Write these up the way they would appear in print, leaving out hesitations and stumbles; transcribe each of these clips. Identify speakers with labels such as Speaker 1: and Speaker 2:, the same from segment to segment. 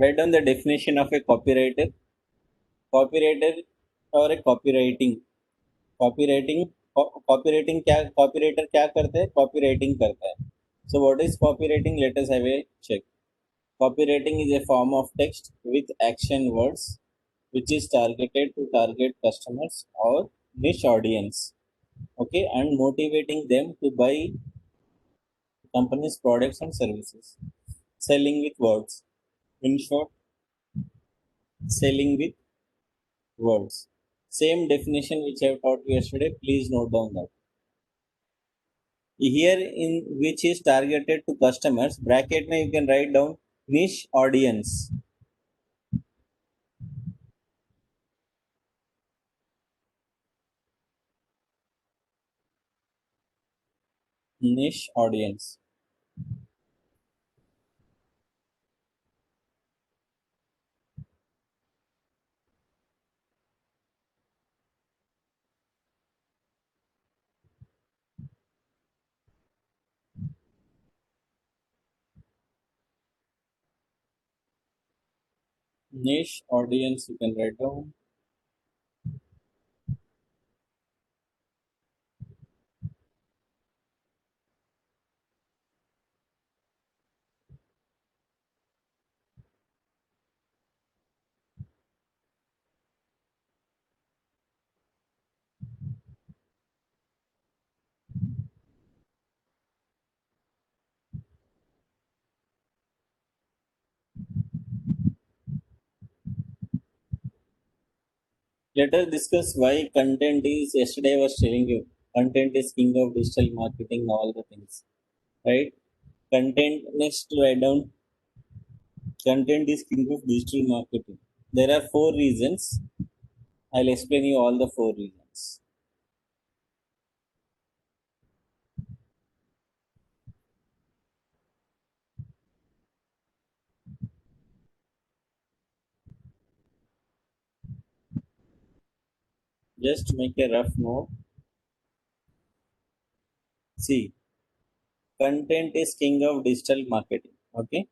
Speaker 1: Write down the definition of a copywriter. Copywriter or a copywriting. Copywriting copywriting क्या copywriter क्या करता है? Copywriting करता है. So what is copywriting? Let us have a check. Copywriting is a form of text with action words which is targeted to target customers or niche audience. Okay, and motivating them to buy company's products and services. Selling with words. In short, selling with words. Same definition which I taught you yesterday. Please note down that. Here in which is targeted to customers, bracket mein you can write down niche audience. Niche audience. Niche audience you can write down. Let us discuss why content is, yesterday I was telling you, content is king of digital marketing, all the things. Right? Content, next write down, content is king of digital marketing. There are 4 reasons. I'll explain you all the 4 reasons. Just make a rough note. See, content is king of digital marketing. Okay.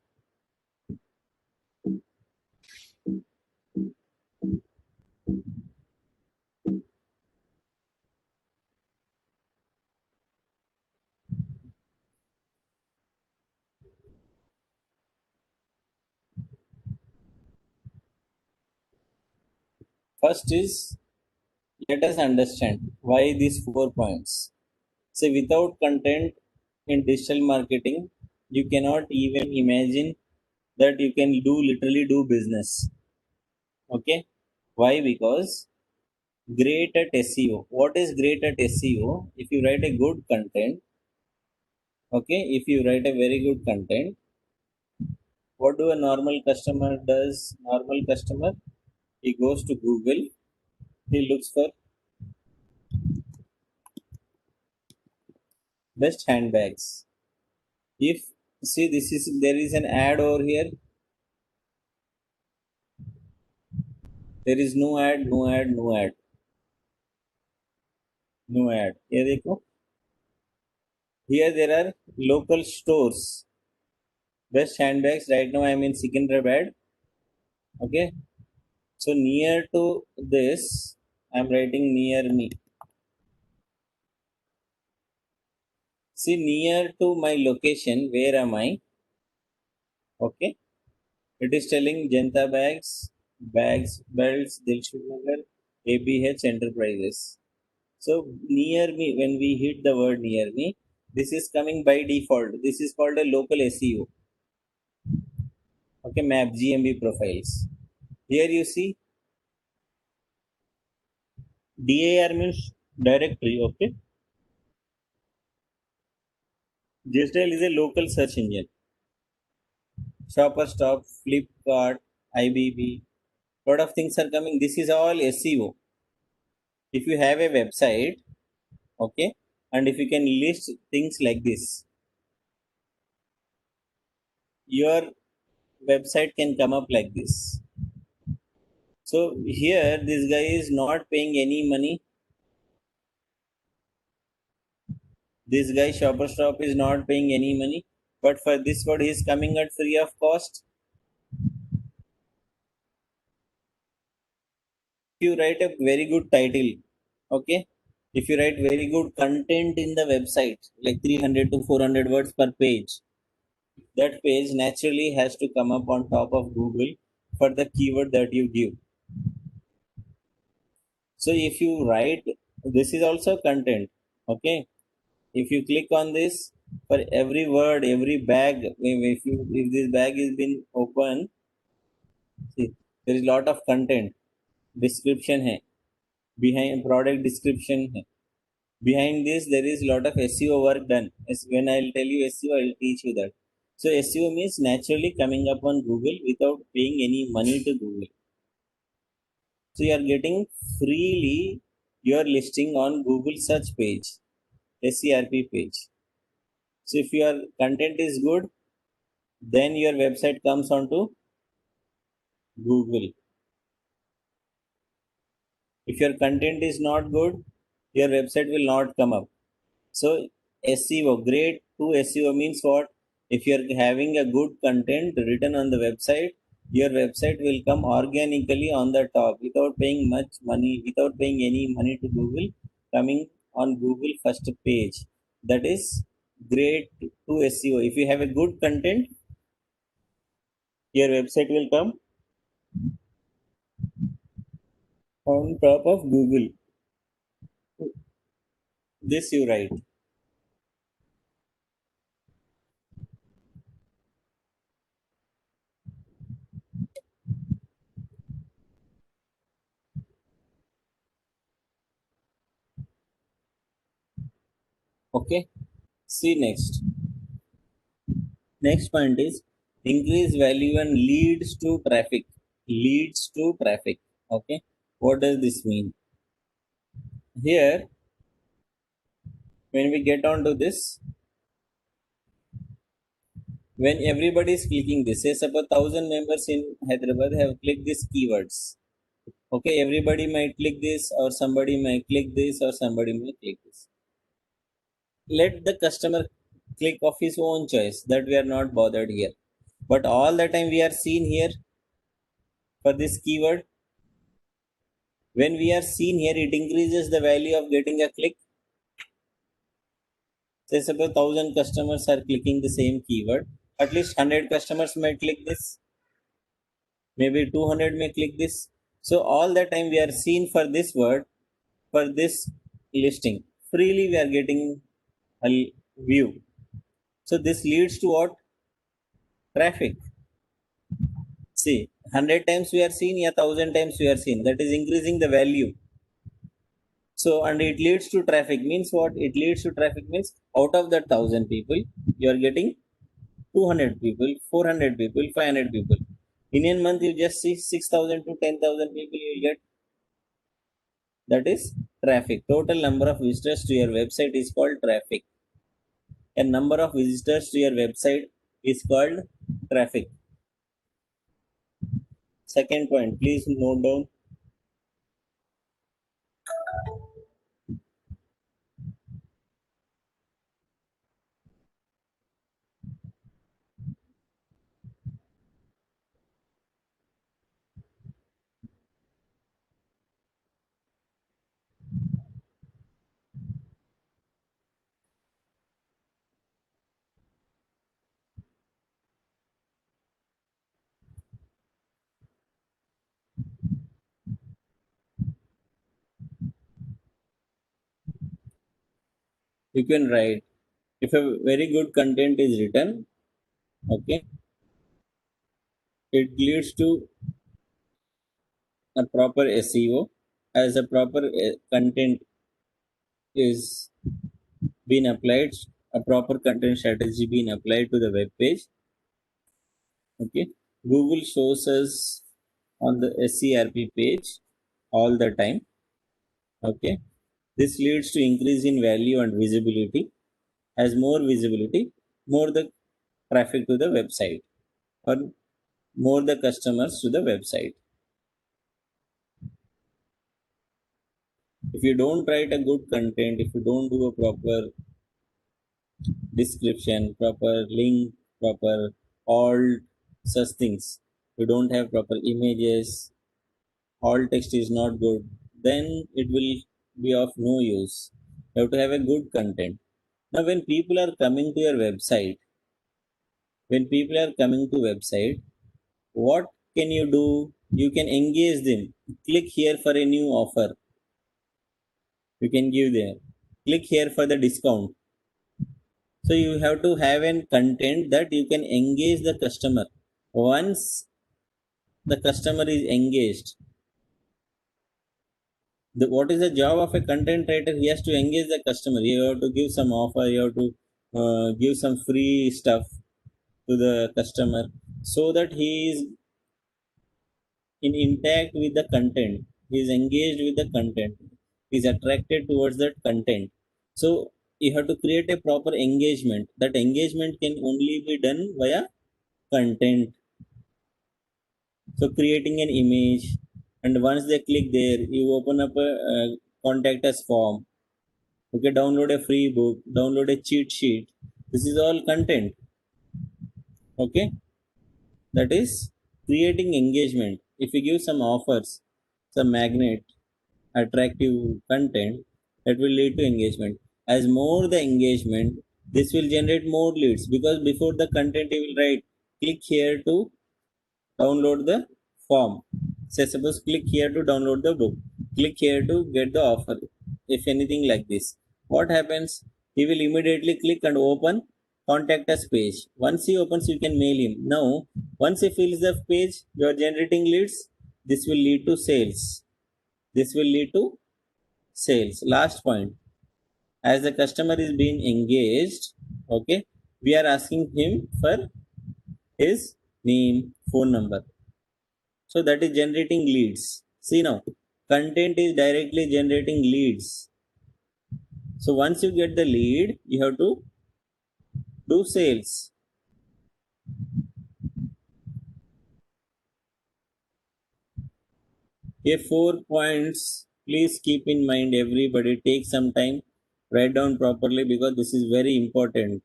Speaker 1: First is, let us understand why these 4 points. So without content in digital marketing, you cannot even imagine that you can do literally do business. Okay. Why? Because great at SEO. What is great at SEO? If you write a good content, okay, if you write a very good content, what do a normal customer does? Normal customer, he goes to Google, he looks for best handbags. If see this is there is an ad over here, there is no ad, no ad, no ad, no ad. Here देखो, here there are local stores. Best handbags. Right now I am in Secunderabad. Okay, so near to this, I am writing near me. See, near to my location, where am I? Okay, it is telling Janta Bags, Bags, Belts, Dilshuk Nagar, ABH Enterprises. So near me, when we hit the word near me, this is coming by default. This is called a local SEO. Okay, map GMB profiles. Here you see DAR means directory. Okay, JSTL is a local search engine. Shopper Stop, Flipkart, IBB, lot of things are coming. This is all SEO. If you have a website, okay, and if you can list things like this, your website can come up like this. So here this guy is not paying any money. This guy Shopper Stop is not paying any money, but for this word he is coming at free of cost. you write a very good title, okay, if you write very good content in the website, like 300 to 400 words per page, that page naturally has to come up on top of Google for the keyword that you give. So if you write, this is also content, okay, if you click on this, for every word, every bag, if this bag is been open, see, there is lot of content, description hai, behind product description hai. Behind this there is lot of SEO work done. As when I'll tell you SEO, I'll teach you that. So SEO means naturally coming up on Google without paying any money to Google. So you are getting freely your listing on Google search page, SERP page. So if your content is good, then your website comes onto Google. If your content is not good, your website will not come up. So SEO, grade 2 SEO means what? If you are having a good content written on the website, your website will come organically on the top without paying much money, without paying any money to Google, coming on Google first page. That is grade 2 SEO. If you have a good content, your website will come on top of Google. This you write. Okay. See next. Next point is increase value and leads to traffic. Leads to traffic. Okay. What does this mean? Here, when we get on to this, when everybody is clicking this, say suppose 1,000 members in Hyderabad have clicked these keywords. Okay, everybody might click this, or somebody might click this, or somebody might click this. Let the customer click of his own choice. That we are not bothered here. But all the time we are seen here for this keyword. When we are seen here, it increases the value of getting a click. Say suppose 1,000 customers are clicking the same keyword, at least 100 customers might click this, maybe 200 may click this. So all the time we are seen for this word, for this listing. Freely we are getting a view. So this leads to what? Traffic. See, 100 times we are seen, yeah, 1,000 times we are seen. That is increasing the value. So, and it leads to traffic means what? It leads to traffic means out of that 1,000 people, you are getting 200 people, 400 people, 500 people. In a month, you just see 6,000 to 10,000 people you will get. That is traffic. Total number of visitors to your website is called traffic. A number of visitors to your website is called traffic. Second point, please note down. You can write if a very good content is written, okay, it leads to a proper SEO. As a proper content is being applied, a proper content strategy being applied to the web page, okay, Google shows us on the SERP page all the time, okay. This leads to increase in value and visibility. As more visibility, more the traffic to the website, or more the customers to the website. If you don't write a good content, if you don't do a proper description, proper link, proper all such things, you don't have proper images, all text is not good, then it will be of no use. You have to have a good content. Now when people are coming to your website, when people are coming to website, what can you do? You can engage them. Click here for a new offer, you can give there. Click here for the discount. So you have to have a content that you can engage the customer. Once the customer is engaged, what is the job of a content writer? He has to engage the customer. You have to give some offer, you have to give some free stuff to the customer, so that he is in intact with the content, he is engaged with the content, he is attracted towards that content. So you have to create a proper engagement. That engagement can only be done via content. So creating an image, and once they click there, you open up a contact us form. Okay, download a free book, download a cheat sheet. This is all content. Okay, that is creating engagement. If you give some offers, some magnet, attractive content, that will lead to engagement. As more the engagement, this will generate more leads, because before the content you will write, click here to download the form. Say suppose click here to download the book, click here to get the offer, if anything like this. What happens? He will immediately click and open contact us page. Once he opens, you can mail him. Now once he fills the page, you are generating leads. This will lead to sales. This will lead to sales. Last point, as the customer is being engaged, okay, we are asking him for his name, phone number. So that is generating leads. See now, content is directly generating leads. So once you get the lead, you have to do sales. Here 4 points, please keep in mind. Everybody take some time, write down properly, because this is very important.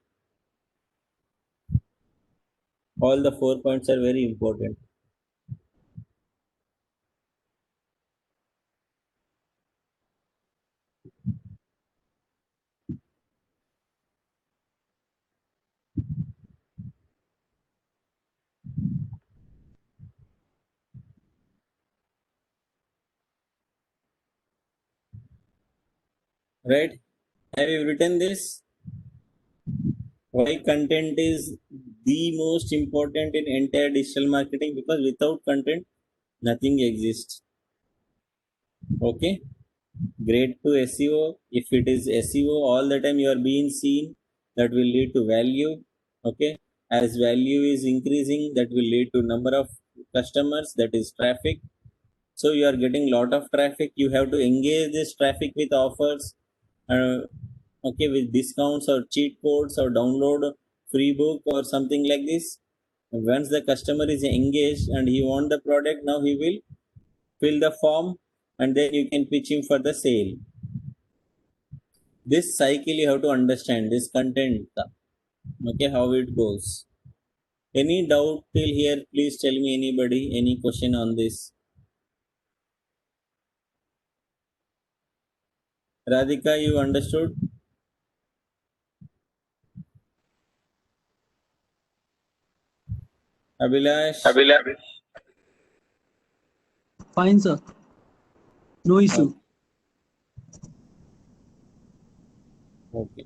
Speaker 1: All the 4 points are very important. Right? Have you written this? Why content is the most important in entire digital marketing? Because without content, nothing exists. Okay, great to SEO. If it is SEO, all the time you are being seen, that will lead to value. Okay, as value is increasing, that will lead to number of customers, that is traffic. So you are getting lot of traffic. You have to engage this traffic with offers, uh, okay, with discounts or cheat codes, or download free book or something like this. Once the customer is engaged and he want the product, now he will fill the form, and then you can pitch him for the sale. This cycle you have to understand, this content, okay, how it goes. Any doubt till here? Please tell me, anybody, any question on this? Radhika, you understood? Abhilash?
Speaker 2: Fine, sir. No issue.
Speaker 1: Okay.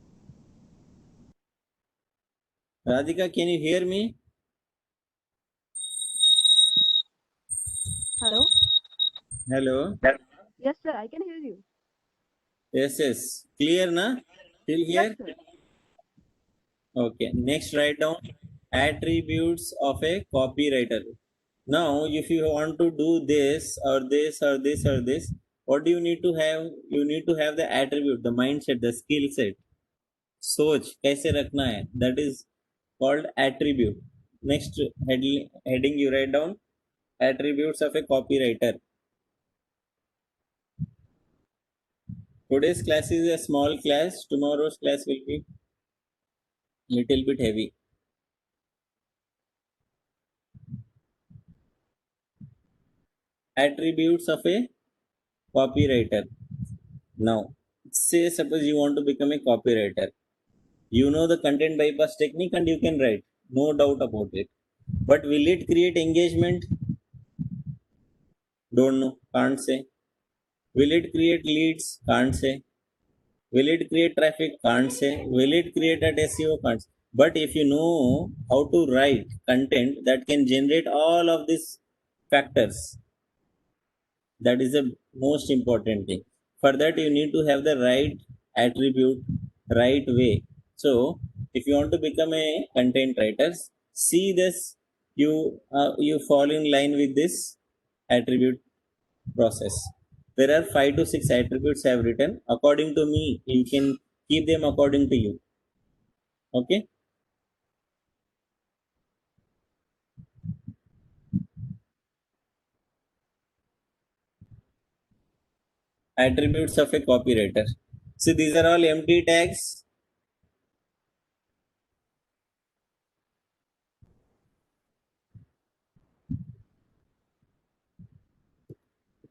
Speaker 1: Radhika, can you hear me?
Speaker 3: Hello?
Speaker 1: Hello.
Speaker 3: Yes, sir, I can hear you.
Speaker 1: Yes, yes. Clear, na? Till
Speaker 3: Yes,
Speaker 1: here?
Speaker 3: sir.
Speaker 1: Okay. Next, write down attributes of a copywriter. Now, if you want to do this or this or this or this, what do you need to have? You need to have the attribute, the mindset, the skill set. सोच कैसे रखना है, that is called attribute. Next heading you write down attributes of a copywriter. Today's class is a small class. Tomorrow's class will be little bit heavy. attributes of a copywriter. Now, say suppose you want to become a copywriter. You know the content bypass technique and you can write, no doubt about it. But will it create engagement? Don't know, can't say. Will it create leads? Can't say. Will it create traffic? Can't say. Will it create at SEO? Can't say. But if you know how to write content that can generate all of these factors, that is the most important thing. For that, you need to have the right attribute, right way. So, if you want to become a content writer, see this. You fall in line with this attribute process. There are 5 to 6 attributes I have written. According to me, you can keep them according to you. Okay. Attributes of a copywriter. So these are all empty tags.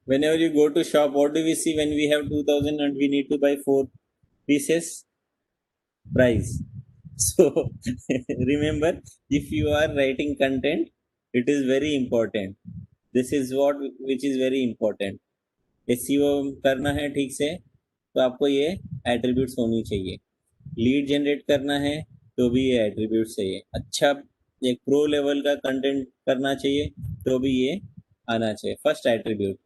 Speaker 1: Whenever you go to shop, what do we see when we have 2000 and we need to buy 4 pieces? Price. So remember, if you are writing content, it is very important. This is what which is very important. SEO करना है ठीक से, तो आपको ये attributes होनी चाहिए. Lead generate करना है तो भी ये एट्रीब्यूट्स चाहिए. अच्छा एक प्रो लेवल का कंटेंट करना चाहिए तो भी ये आना चाहिए. First attribute.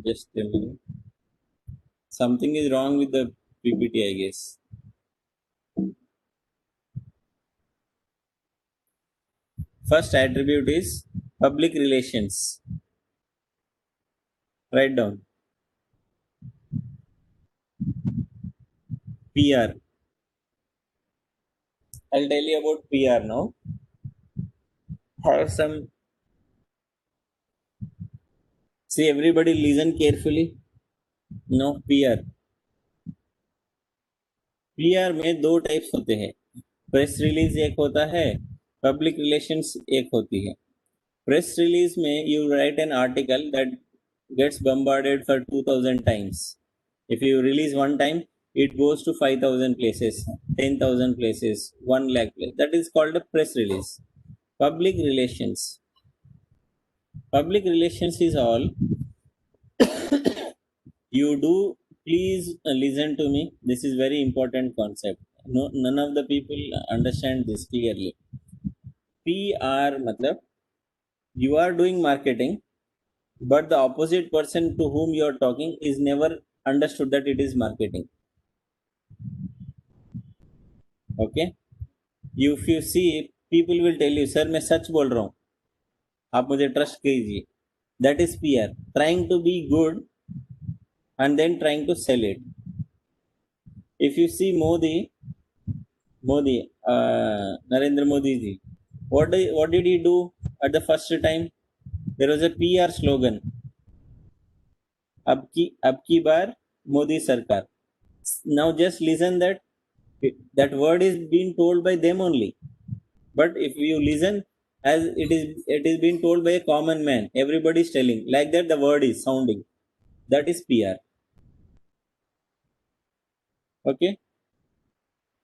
Speaker 1: Just a minute. Something is wrong with the PPT, I guess. First attribute is public relations. Write down. PR. I'll tell you about PR now. Have some. See, everybody listen carefully. No, PR. PR में 2 types होते हैं. Press release एक होता है, public relations एक होती है. Press release में you write an article that gets bombarded for 2000 times. If you release one time, it goes to 5000 places, 10,000 places, 1 lakh places. That is called a press release. Public relations. Public relations is all you do. Please listen to me. This is very important concept. No, none of the people understand this clearly. PR matlab you are doing marketing, but the opposite person to whom you are talking is never understood that it is marketing. Okay. If you see, people will tell you, sir, मैं सच बोल रहा हूँ, आप मुझे trust कीजिए. That is PR. Trying to be good and then trying to sell it. If you see Narendra Modi ji, what did he do at the first time? There was a PR slogan. अब की बार मोदी सरकार. Now just listen that word is being told by them only. But if you listen, as it is being told by a common man, everybody is telling like that. The word is sounding. That is PR. Okay.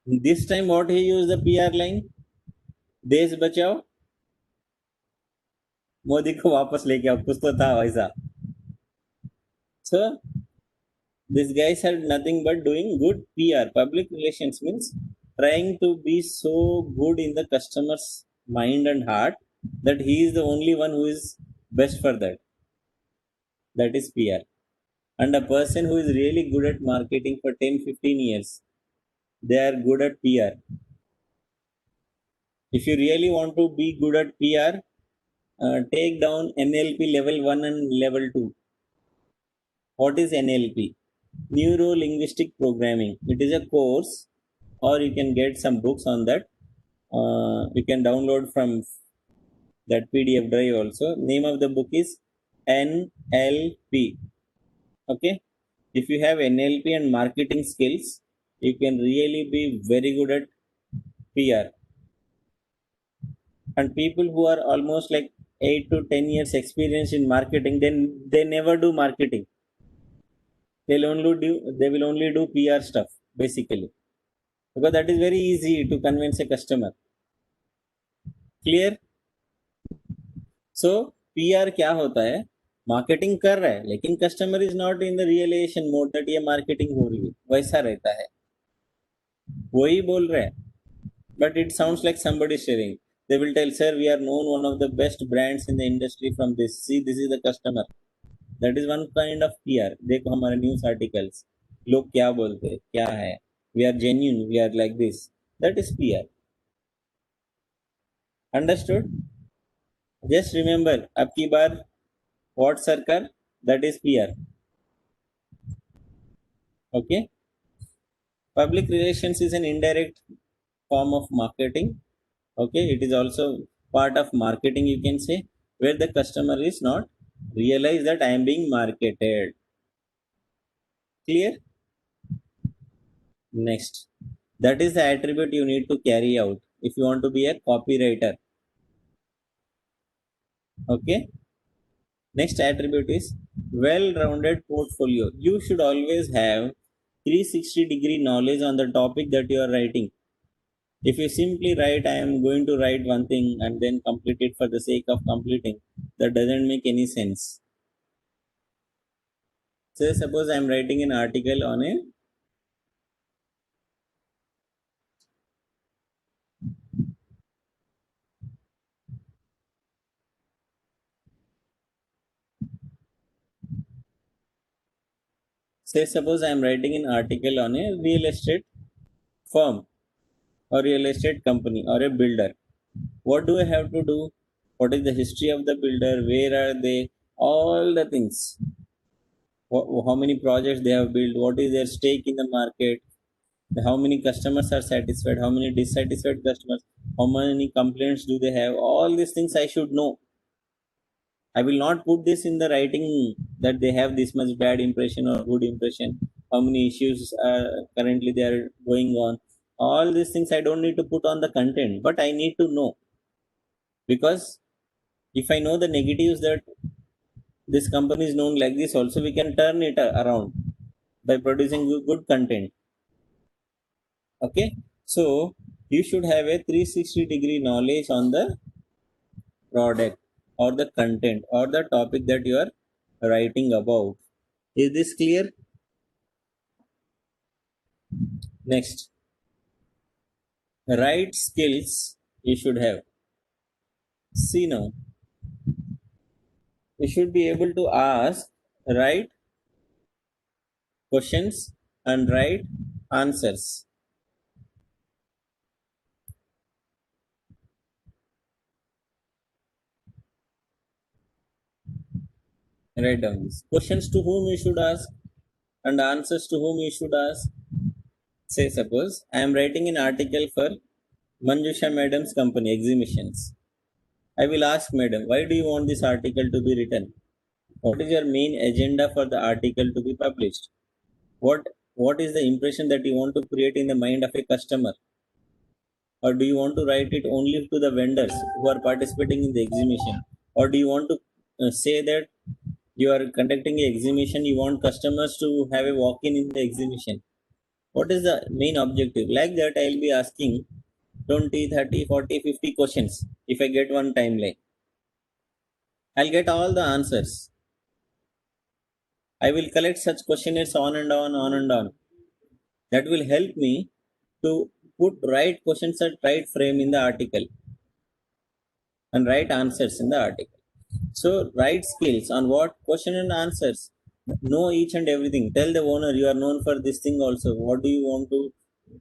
Speaker 1: This time, what he used the PR line? देश बचाओ, मोदी को वापस लेके आओ. कुछ तो था वैसा. So these guys had nothing but doing good PR. Public relations means trying to be so good in the customer's mind and heart that he is the only one who is best for that. That is PR. And a person who is really good at marketing for 10-15 years, they are good at PR. If you really want to be good at PR, take down NLP level 1 and level 2. What is NLP? Neuro Linguistic Programming. It is a course, or you can get some books on that. You can download from that PDF drive also. Name of the book is NLP. Okay. If you have NLP and marketing skills, you can really be very good at PR. And people who are almost like 8 to 10 years experience in marketing, then they never do marketing. They will only do PR stuff basically, because that is very easy to convince a customer. Clear? So PR क्या होता है? Marketing कर रहा है लेकिन customer is not in the realization mode that ये marketing हो रही है, वैसा रहता है, वही बोल रहे हैं. But it sounds like somebody sharing. They will tell, sir, we are known one of the best brands in the industry from this. See, this is the customer. That is one kind of PR. देखो हमारे news articles, लोग क्या बोलते हैं, क्या है, we are genuine, we are like this. That is PR. Understood? Just remember, अब की बार what सरकार, that is PR. Okay? Public relations is an indirect form of marketing. Okay, it is also part of marketing, you can say, where the customer is not realize that I am being marketed. Clear? Next, that is the attribute you need to carry out if you want to be a copywriter. Okay, next attribute is well-rounded portfolio. You should always have 360-degree knowledge on the topic that you are writing. If you simply write, I am going to write one thing and then complete it for the sake of completing, that doesn't make any sense. So suppose I am writing an article on a suppose I am writing an article on a real estate firm or real estate company or a builder. What do I have to do? What is the history of the builder? Where are they? All the things. How many projects they have built? What is their stake in the market? How many customers are satisfied? How many dissatisfied customers? How many complaints do they have? All these things I should know. I will not put this in the writing that they have this much bad impression or good impression. How many issues currently they are going on. All these things I don't need to put on the content, but I need to know. Because if I know the negatives that this company is known like this, also we can turn it around by producing good content. Okay, so you should have a 360-degree knowledge on the product or the content or the topic that you are writing about. Is this clear? Next, right skills you should have. See now, you should be able to ask right questions and right answers. Write down this. Questions to whom you should ask and answers to whom you should ask. Say suppose I am writing an article for Manjusha Madam's company exhibitions. I will ask Madam, why do you want this article to be written? What is your main agenda for the article to be published? What is the impression that you want to create in the mind of a customer? Or do you want to write it only to the vendors who are participating in the exhibition? Or do you want to say that you are conducting an exhibition, you want customers to have a walk-in the exhibition? What is the main objective? Like that, I'll be asking 20, 30, 40, 50 questions if I get one timeline. I'll get all the answers. I will collect such questionnaires on and on, on and on. That will help me to put right questions at right frame in the article and right answers in the article. So, right skills on what question and answers. Know each and everything. Tell the owner you are known for this thing also. What do you want to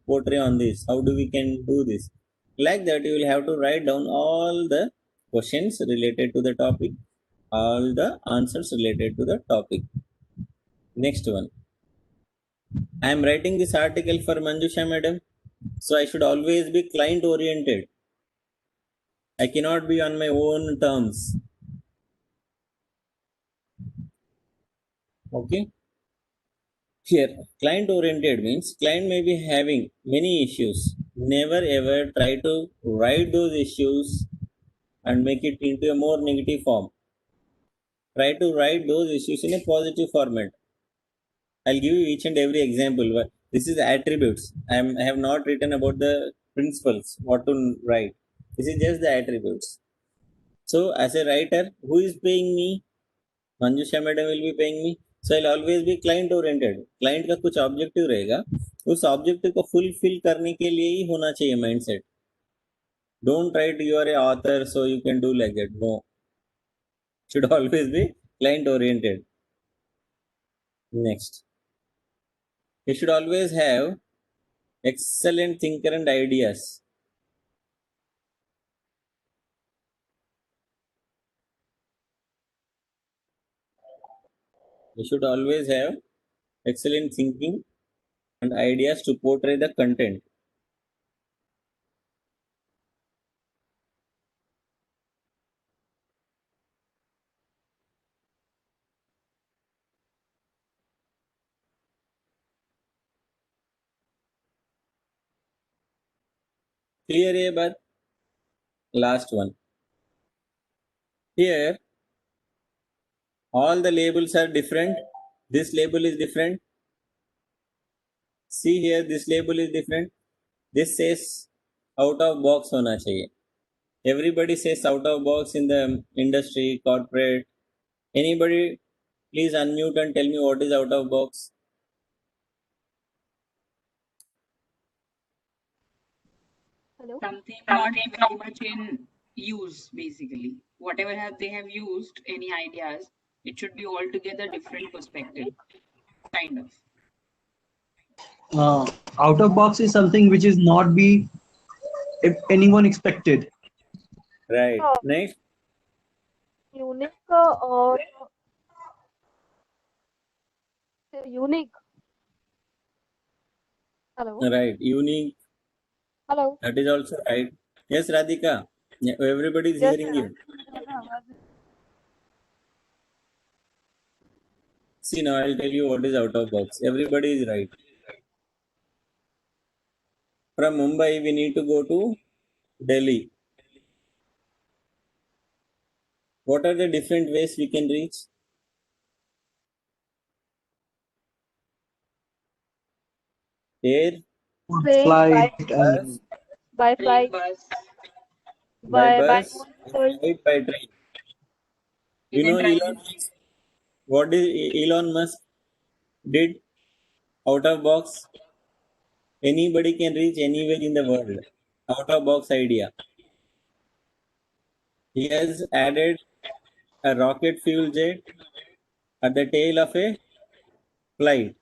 Speaker 1: portray on this? How do we can do this? Like that, you will have to write down all the questions related to the topic, all the answers related to the topic. Next one. I am writing this article for Manjusha Madam, so I should always be client oriented. I cannot be on my own terms. Okay. Here, client oriented means client may be having many issues. Never ever try to write those issues and make it into a more negative form. Try to write those issues in a positive format. I'll give you each and every example. This is attributes. I have not written about the principles, what to write. This is just the attributes. So as a writer, who is paying me? Manjusha madam will be paying me. So I'll always be client oriented. Client का कुछ objective रहेगा, उस objective को fulfill करने के लिए ही होना चाहिए mindset. Don't write you are a author so you can do like that. No, should always be client oriented. Next, you should always have excellent thinker and ideas. You should always have excellent thinking and ideas to portray the content. Clear ये बात? Last one. Here, all the labels are different. This label is different. See here, this label is different. This says out of box होना चाहिए. Everybody says out of box in the industry, corporate. Anybody, please unmute and tell me what is out of box.
Speaker 3: Hello.
Speaker 4: Something not very much in use, basically. Whatever they have used, any ideas, it should be altogether different perspective, kind of.
Speaker 2: Out of box is something which is not be if anyone expected.
Speaker 1: Right.
Speaker 3: Oh.
Speaker 1: Next.
Speaker 3: Unique or unique. Hello.
Speaker 1: Right. Unique.
Speaker 3: Hello.
Speaker 1: That is also right. Yes, Radhika. Everybody is
Speaker 3: Yes,
Speaker 1: hearing
Speaker 3: sir.
Speaker 1: you. See, now I'll tell you what is out of box. Everybody is right. From Mumbai, we need to go to Delhi. What are the different ways we can reach? Air,
Speaker 3: Train,
Speaker 2: Flight
Speaker 1: bus,
Speaker 2: and
Speaker 3: by
Speaker 4: Train,
Speaker 3: flight,
Speaker 4: bus,
Speaker 1: by
Speaker 3: by
Speaker 1: bus,
Speaker 3: motorcycle.
Speaker 1: flight, by train. You
Speaker 4: even
Speaker 1: know Elon
Speaker 4: driving.
Speaker 1: Musk, what is Elon Musk did out of box? Anybody can reach anywhere in the world. Out of box idea. He has added a rocket fuel jet at the tail of a flight.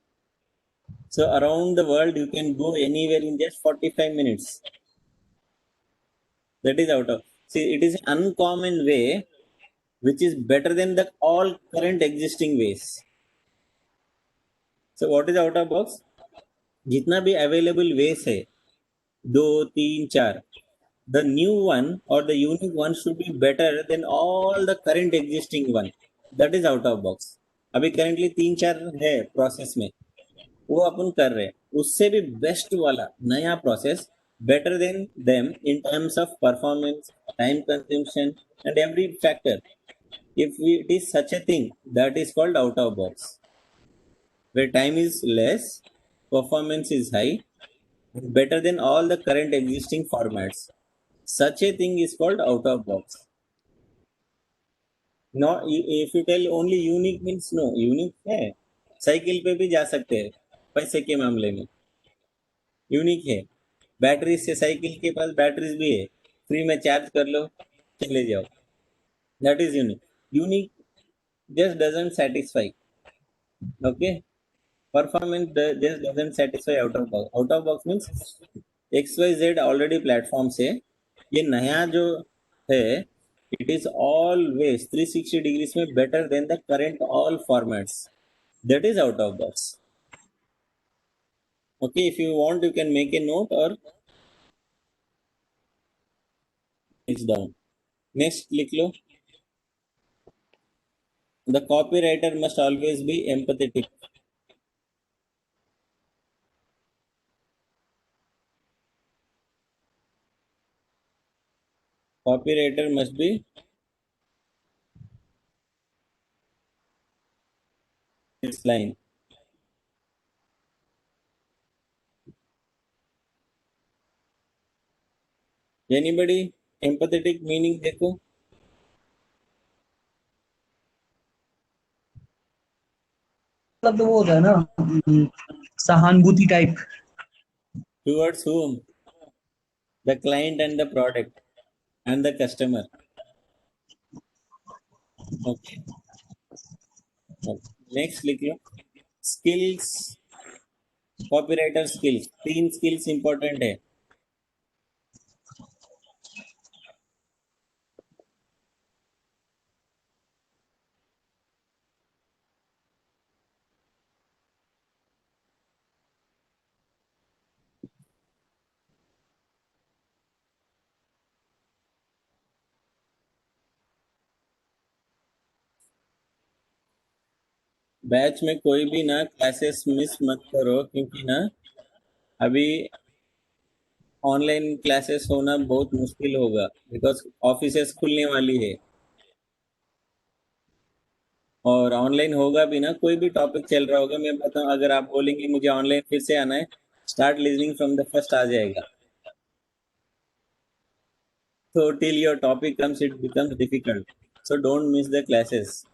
Speaker 1: So around the world you can go anywhere in just 45 minutes. That is out of. See, it is an uncommon way which is better than the all current existing ways. So what is out of box? जितना भी available ways है, 2, 3, 4, the new one or the unique one should be better than all the current existing one. That is out of box. अभी currently 3-4 है process में, वो अपन कर रहे हैं, उससे भी बेस्ट वाला नया process better than them in terms of performance, time consumption and every factor. If it is such a thing, that is called out of box, where time is less, performance is high, better than all the current existing formats. Such a thing is called out of box. No, if you tell only unique means no, unique है, cycle पे भी जा सकते हैं पैसे के मामले में, यूनिक है. बैटरी से साइकिल के पास बैटरीज भी है, फ्री में चार्ज कर लो, चले जाओ. That is unique. Unique just doesn't satisfy. Okay, performance just doesn't satisfy out of box. Out of box means XYZ already platform से ये नया जो है, it is always 360 degrees में better than the current all formats. That is out of box. Okay, if you want you can make a note or it's down. Next लिख लो. The copywriter must always be empathetic. copywriter must be this line. Anybody empathetic meaning देखो?
Speaker 2: मतलब तो वो होता है ना, सहानुभूति type.
Speaker 1: Towards whom? The client and the product and the customer. Okay. Next लिख लो. Skills. Copywriter skills. 3 skills important है. बैच में कोई भी ना क्लासेस मिस मत करो, क्योंकि ना अभी ऑनलाइन क्लासेस होना बहुत मुश्किल होगा, बिकॉज ऑफिसेस खुलने वाली है. और ऑनलाइन होगा भी ना, कोई भी टॉपिक चल रहा होगा, मैं बताऊं, अगर आप बोलेंगे मुझे ऑनलाइन फिर से आना है, start listening from the first आ जाएगा. So till your topic comes, it becomes difficult. So don't miss the classes.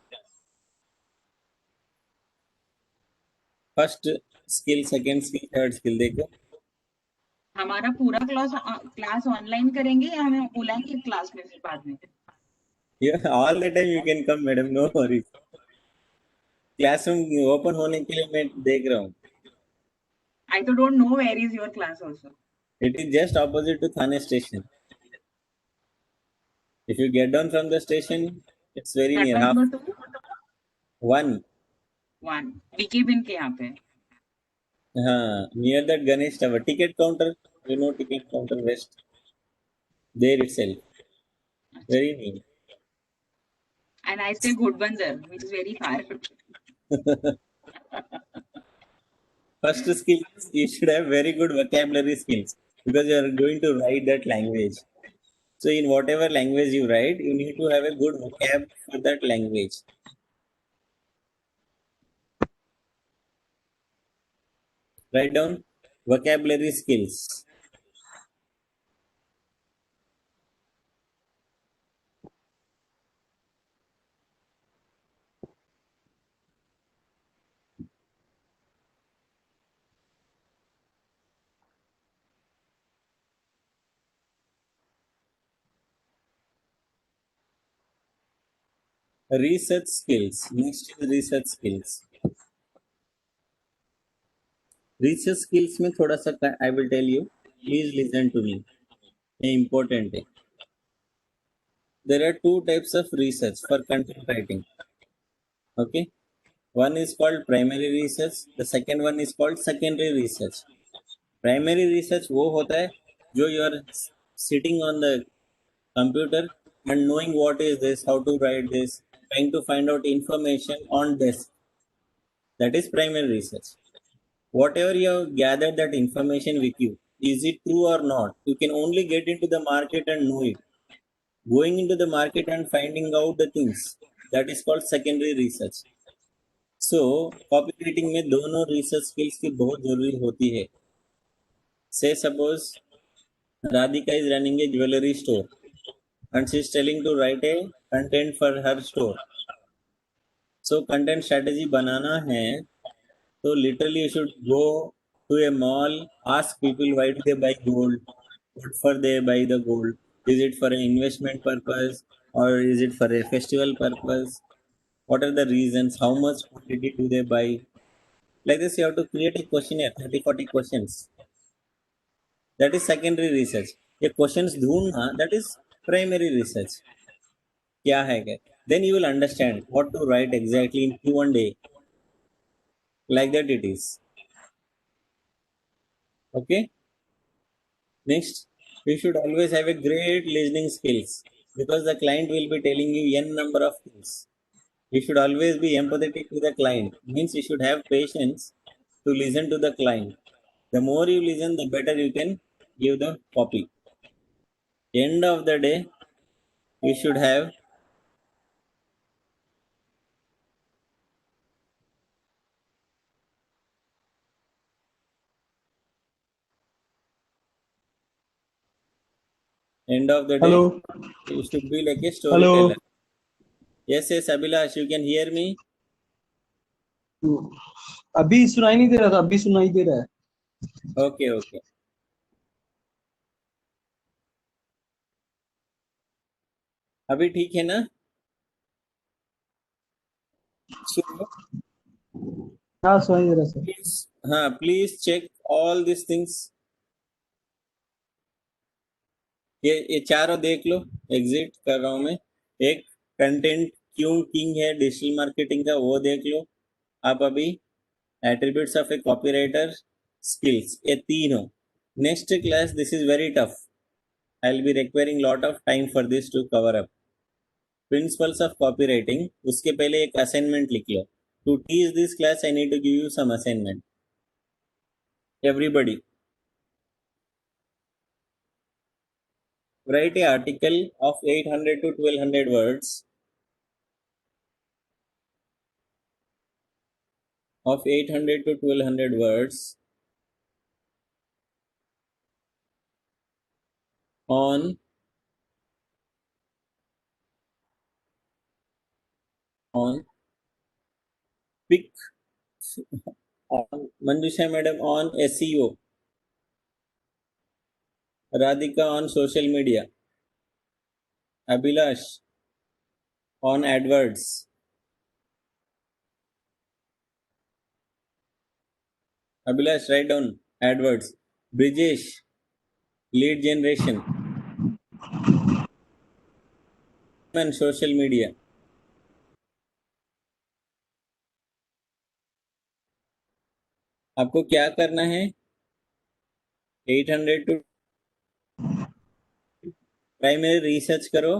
Speaker 1: First skill, second skill, third skill. देखो.
Speaker 4: हमारा पूरा क्लास ऑनलाइन करेंगे या हमें बुलाएंगे क्लास में फिर बाद में?
Speaker 1: Yeah, all the time you can come, madam. No worries. Classroom open होने के लिए मैं देख रहा हूँ.
Speaker 4: I तो don't know where is your class also.
Speaker 1: It is just opposite to Thane station. If you get down from the station, it's very near.
Speaker 4: Platform
Speaker 1: Half
Speaker 4: number
Speaker 1: one.
Speaker 4: 1 बीके बिन के यहाँ पे.
Speaker 1: हाँ, near that Ganesh Tower. Ticket counter. You know ticket counter west. There itself. Very near.
Speaker 4: And I stay Ghodbandar, which is very far.
Speaker 1: First skill, you should have very good vocabulary skills, because you are going to write that language. So in whatever language you write, you need to have a good vocab for that language. Write down vocabulary skills. Research skills. Next is research skills. Research skills में थोड़ा सा I will tell you. Please listen to me. ये important है. There are two types of research for content writing. Okay. One is called primary research. The second one is called secondary research. Primary research वो होता है जो you are sitting on the computer and knowing what is this, how to write this, trying to find out information on this. That is primary research. Whatever you have gathered that information with you, is it true or not? You can only get into the market and know it. Going into the market and finding out the things, that is called secondary research. So copywriting में दोनों research skills की बहुत जरूरी होती है. Say suppose Radhika is running a jewelry store and she is telling to write a content for her store. So content strategy बनाना है, so literally you should go to a mall, ask people why do they buy gold, what for they buy the gold, is it for an investment purpose or is it for a festival purpose, what are the reasons, how much quantity do they buy. Like this you have to create a questionnaire, 30-40 questions. That is secondary research. ये questions ढूंढना, that is primary research. क्या है क्या? Then you will understand what to write exactly in Q1 day. Like that it is. Okay. Next, you should always have a great listening skills, because the client will be telling you n number of things. You should always be empathetic to the client. Means you should have patience to listen to the client. The more you listen, the better you can give the copy. End of the day, you should have end of the day.
Speaker 2: Hello.
Speaker 1: You should be like a
Speaker 2: Hello.
Speaker 1: storyteller. Yes, Abhilash, you can hear me?
Speaker 2: अभी सुनाई नहीं दे रहा था, अभी सुनाई दे रहा है.
Speaker 1: Okay. अभी ठीक है ना? So,
Speaker 2: हाँ सुनाई दे रहा है sir.
Speaker 1: please check all these things. ये चारों देख लो. एग्जिट कर रहा हूं मैं. एक कंटेंट क्यों किंग है डिजिटल मार्केटिंग का, वो देख लो आप अभी. Attributes of a copywriter, skills, ये तीनों. Next class this is very tough. I will be requiring lot of time for this to cover up. Principles of copywriting, उसके पहले एक असाइनमेंट लिख लो. To teach this class I need to give you some assignment. Everybody, write an article of 800 to 1200 words. Of 800 to 1200 words on pick on Manjusha madam on SEO, Radhika on social media, Abhilash on AdWords, Abhilash write down AdWords, Brijesh lead generation and social media. आपको क्या करना है? 800 to primary research करो,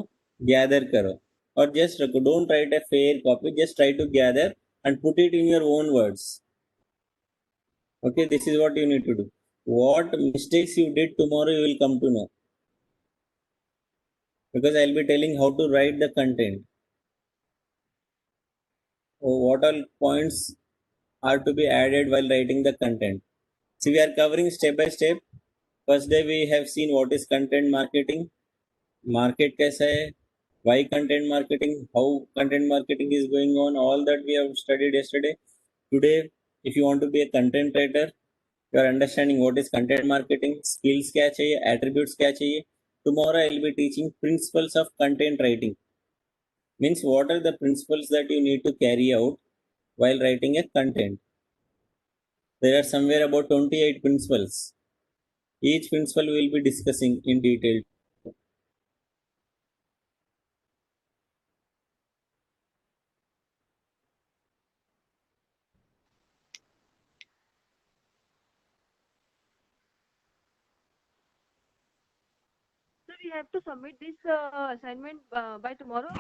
Speaker 1: gather करो और just रखो. Don't write a fair copy, just try to gather and put it in your own words. Okay, this is what you need to do. What mistakes you did tomorrow you will come to know, because I'll be telling how to write the content, or what all points are to be added while writing the content. See, we are covering step by step. First day we have seen what is content marketing, market कैसा है, why content marketing, how content marketing is going on, all that we have studied yesterday. Today, if you want to be a content writer, you are understanding what is content marketing, skills क्या चाहिए, attributes क्या चाहिए. Tomorrow I will be teaching principles of content writing. Means what are the principles that you need to carry out while writing a content. There are somewhere about 28 principles. Each principle we will be discussing in detail.
Speaker 3: So we have to submit this assignment by tomorrow.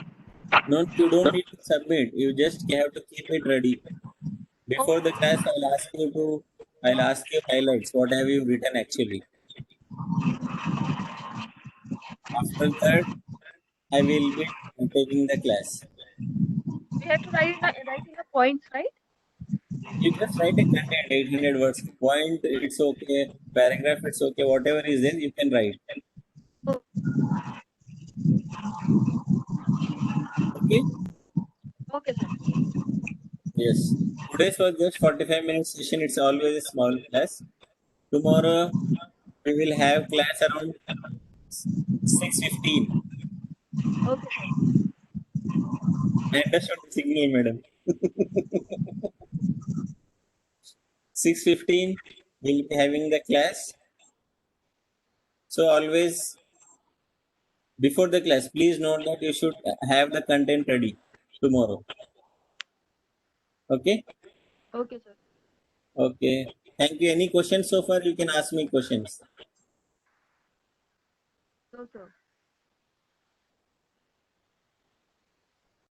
Speaker 1: No, you don't need to submit. You just have to keep it ready. Before the class, I'll ask you highlights. What have you written actually? After that, I will be taking the class.
Speaker 3: We have to write in the points, right?
Speaker 1: You just write a content, 800 words. Point, it's okay. Paragraph, it's okay. Whatever is there, you can write.
Speaker 3: Oh,
Speaker 1: Okay?
Speaker 3: okay, sir.
Speaker 1: Yes. Today's was just 45 minutes session. It's always a small class. Tomorrow, we will have class around 6:15.
Speaker 3: Okay, sir.
Speaker 1: I understood the signal, madam. 6:15, we'll be having the class. So always before the class, please note that you should have the content ready tomorrow. Okay?
Speaker 3: Okay, sir.
Speaker 1: Okay. Thank you. Any questions so far? You can ask me questions.
Speaker 3: No, sir.